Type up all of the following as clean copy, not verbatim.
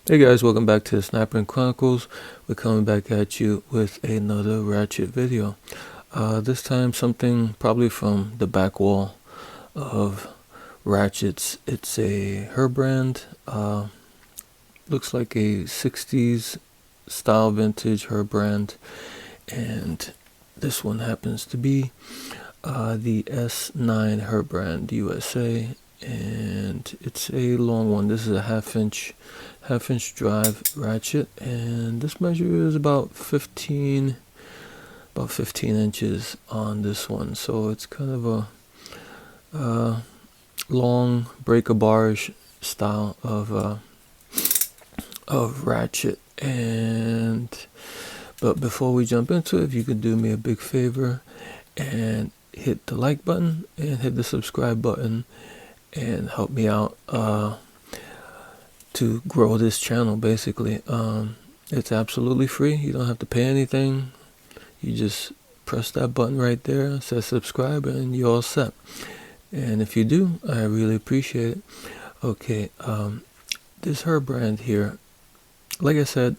Hey guys, welcome back to the Sniper Chronicles. We're coming back at you with another Ratchet video. This time something probably from the back wall of Ratchets. It's a Herbrand. Looks like a 60s style vintage Herbrand. And this one happens to be the S-9 Herbrand USA. And it's a long one. This is a half inch drive ratchet, and this measure is about 15 inches on this one, so it's kind of a long breaker barish style of ratchet. But before we jump into it, if you could do me a big favor and hit the like button and hit the subscribe button and help me out to grow this channel. Basically, it's absolutely free. You don't have to pay anything. You just press that button right there, says subscribe, and you're all set. And if you do, I really appreciate it. Okay, this Herbrand here, like I said,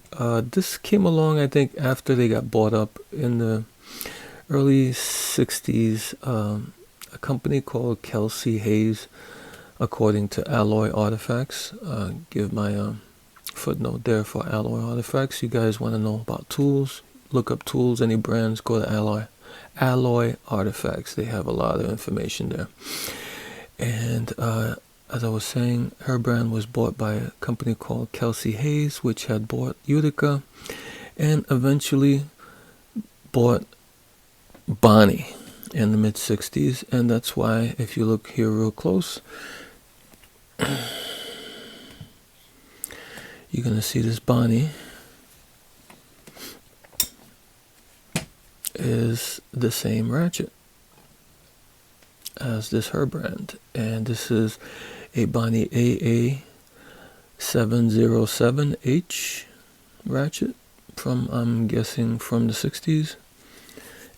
this came along I think after they got bought up in the early 60s. A company called Kelsey Hayes, according to Alloy Artifacts. Give my footnote there for Alloy Artifacts. You guys want to know about tools, look up tools, any brands, go to Alloy Artifacts. They have a lot of information there. And as I was saying, Herbrand was bought by a company called Kelsey Hayes, which had bought Utica and eventually bought Bonnie in the mid 60s. And that's why, if you look here real close, you're going to see this Bonnie is the same ratchet as this Herbrand, and this is a Bonnie AA707H ratchet from, I'm guessing, from the 60s,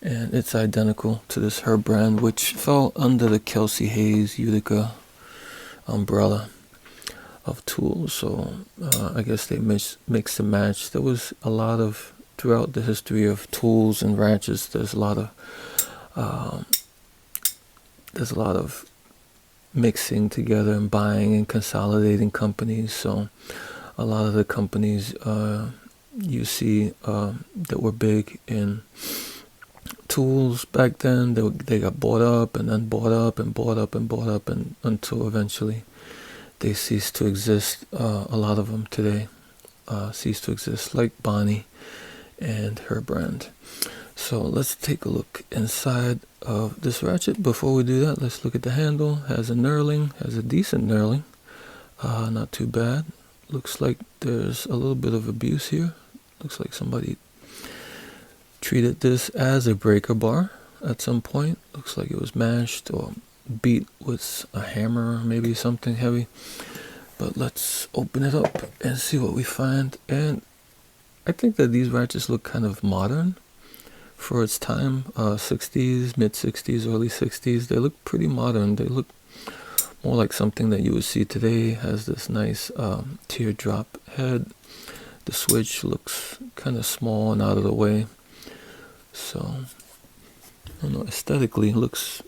and it's identical to this Herbrand, which fell under the Kelsey Hayes Utica umbrella of tools. So I guess they mix and match. There was a lot of, throughout the history of tools and ratchets, there's a lot of mixing together and buying and consolidating companies. So a lot of the companies you see that were big in tools back then, they got bought up and then bought up and bought up and bought up, and until eventually they cease to exist. A lot of them today cease to exist, like Bonnie and Herbrand. So let's take a look inside of this ratchet. Before we do that, let's look at the handle. Has a knurling, has a decent knurling, not too bad. Looks like there's a little bit of abuse here. Looks like somebody treated this as a breaker bar at some point. Looks like it was mashed or beat with a hammer, maybe something heavy. But let's open it up and see what we find. And I think that these ratchets look kind of modern for its time. 60s, mid 60s, early 60s. They look pretty modern. They look more like something that you would see today. Has this nice teardrop head. The switch looks kind of small and out of the way. So, I don't know, aesthetically it looks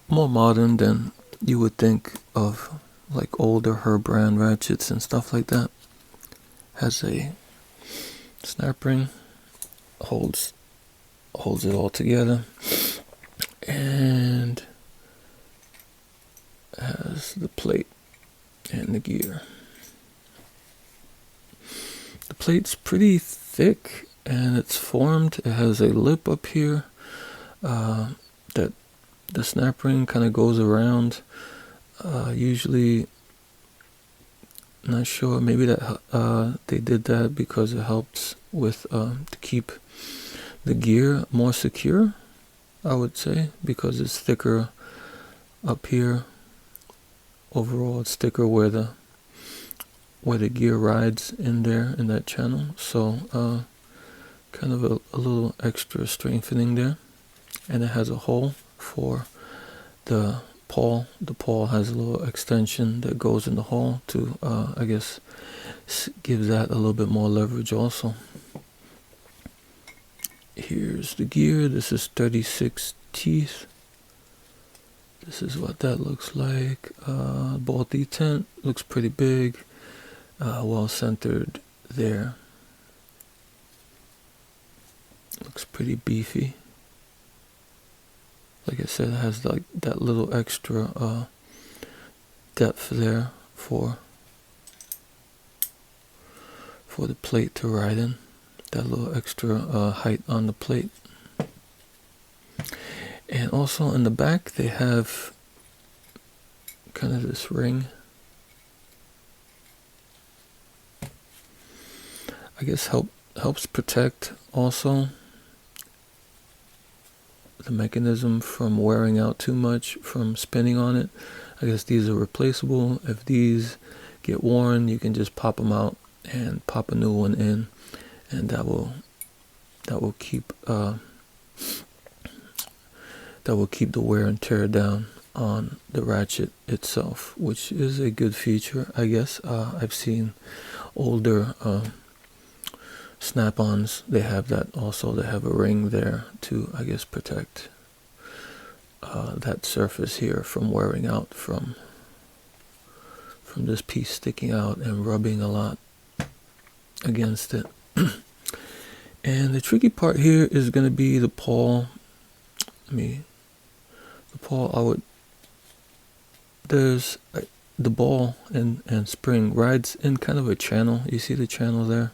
more modern than you would think of, like older Herbrand ratchets and stuff like that. Has a snap ring, holds it all together, and has the plate and the gear. The plate's pretty thick and it's formed. It has a lip up here that the snap ring kind of goes around. Usually, not sure, maybe that they did that because it helps with to keep the gear more secure, I would say, because it's thicker up here. Overall, it's thicker where the gear rides in there in that channel. So kind of a little extra strengthening there. And it has a hole for the pawl. The pawl has a little extension that goes in the hole to I guess gives that a little bit more leverage also. Here's the gear. This is 36 teeth. This is what that looks like. Bolt detent looks pretty big. Well centered there. Looks pretty beefy. Like I said, it has like that little extra depth there for the plate to ride in. That little extra height on the plate. And also in the back they have kind of this ring. I guess helps protect also the mechanism from wearing out too much from spinning on it. I guess these are replaceable. If these get worn, you can just pop them out and pop a new one in, and that will keep the wear and tear down on the Ratchet itself, which is a good feature, I guess. I've seen older snap-ons, they have that also. They have a ring there to, I guess, protect that surface here from wearing out from this piece sticking out and rubbing a lot against it. And the tricky part here is going to be the pawl. The pawl, there's the ball and spring rides in kind of a channel. You see the channel there?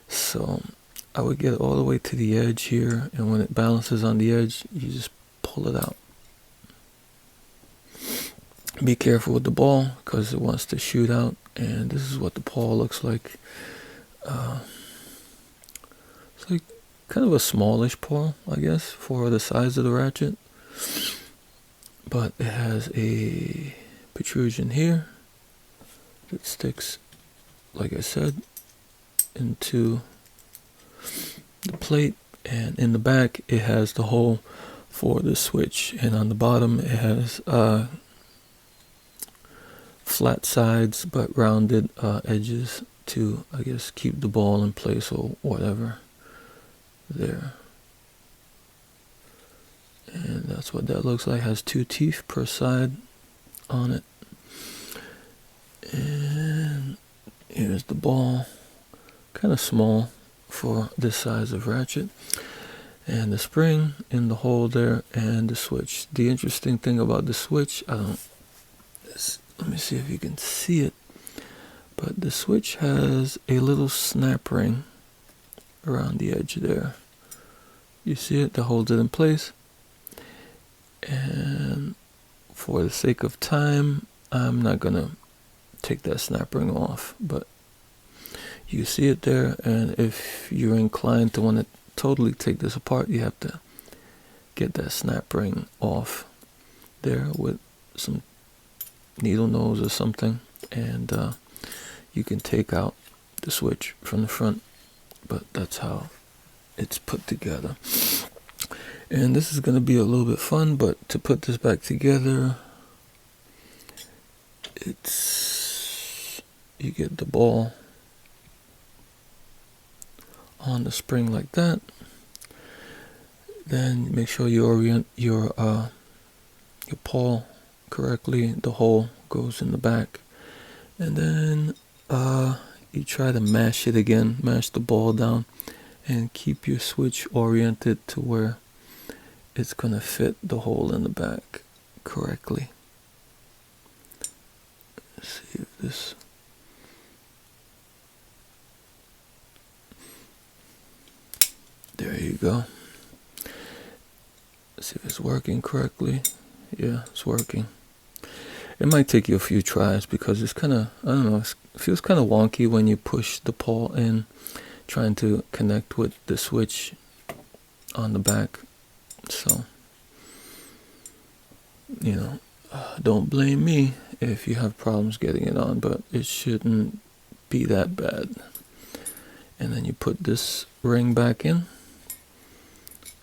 So I would get all the way to the edge here, and when it balances on the edge, you just pull it out. Be careful with the ball because it wants to shoot out, and this is what the pawl looks like. It's like kind of a smallish pawl, I guess, for the size of the Ratchet. But it has a protrusion here that sticks, like I said, into the plate, and in the back it has the hole for the switch, and on the bottom it has flat sides but rounded edges to, I guess, keep the ball in place or whatever there. And that's what that looks like. It has 2 teeth per side on it. And here's the ball. Kind of small for this size of Ratchet. And the spring in the hole there, and the switch. The interesting thing about the switch, let me see if you can see it, but the switch has a little snap ring around the edge there. You see it? That holds it in place. And for the sake of time, I'm not gonna take that snap ring off, but you see it there. And if you're inclined to want to totally take this apart, you have to get that snap ring off there with some needle nose or something, and you can take out the switch from the front. But that's how it's put together. And this is going to be a little bit fun, but to put this back together, you get the ball on the spring like that. Then make sure you orient your pawl correctly. The hole goes in the back, and then you try to mash it again, mash the ball down, and keep your switch oriented to where it's gonna fit the hole in the back correctly. Let's see if this. There you go. Let's see if it's working correctly. Yeah, it's working. It might take you a few tries because it's kind of, I don't know, it feels kind of wonky when you push the pawl in, trying to connect with the switch on the back. So, don't blame me if you have problems getting it on, but it shouldn't be that bad. And then you put this ring back in,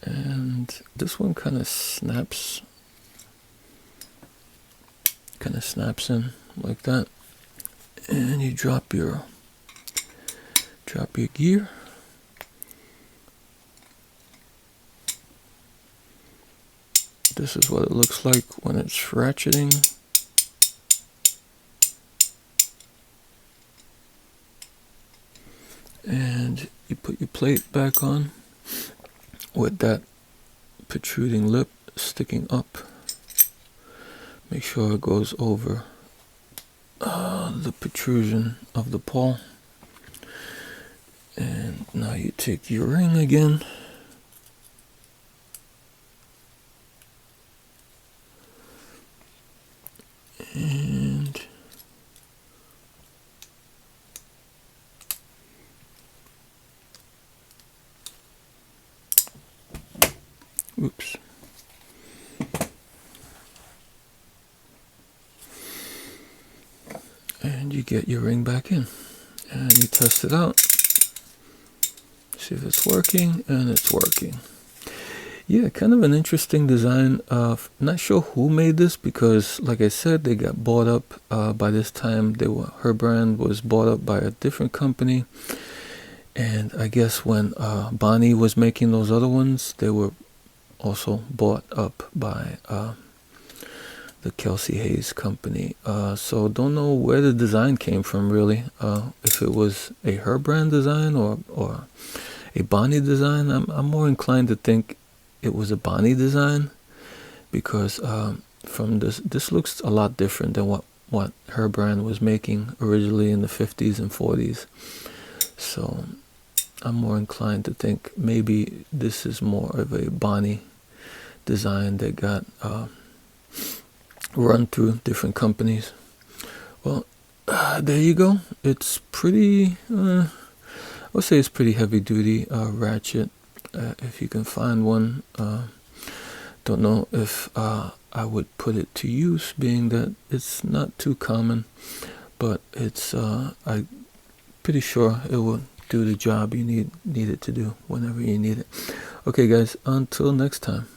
and this one kind of snaps in like that, and you drop your Drop your gear. This is what it looks like when it's ratcheting. And you put your plate back on with that protruding lip sticking up. Make sure it goes over the protrusion of the pawl. And now you take your ring again. And oops. And you get your ring back in. And you test it out. See if it's working, and it's working. Yeah, kind of an interesting design. Not sure who made this because, like I said, they got bought up. By this time, Herbrand was bought up by a different company. And I guess when Bonnie was making those other ones, they were also bought up by the Kelsey Hayes company. So don't know where the design came from really. If it was a Herbrand design or a Bonnie design. I'm more inclined to think it was a Bonnie design because from this looks a lot different than what Herbrand was making originally in the 50s and 40s. So I'm more inclined to think maybe this is more of a Bonnie design that got run through different companies. Well, there you go. It's pretty, I would say it's pretty heavy duty ratchet. If you can find one, don't know if I would put it to use, being that it's not too common, but it's I'm pretty sure it will do the job you need it to do whenever you need it. Okay guys, until next time.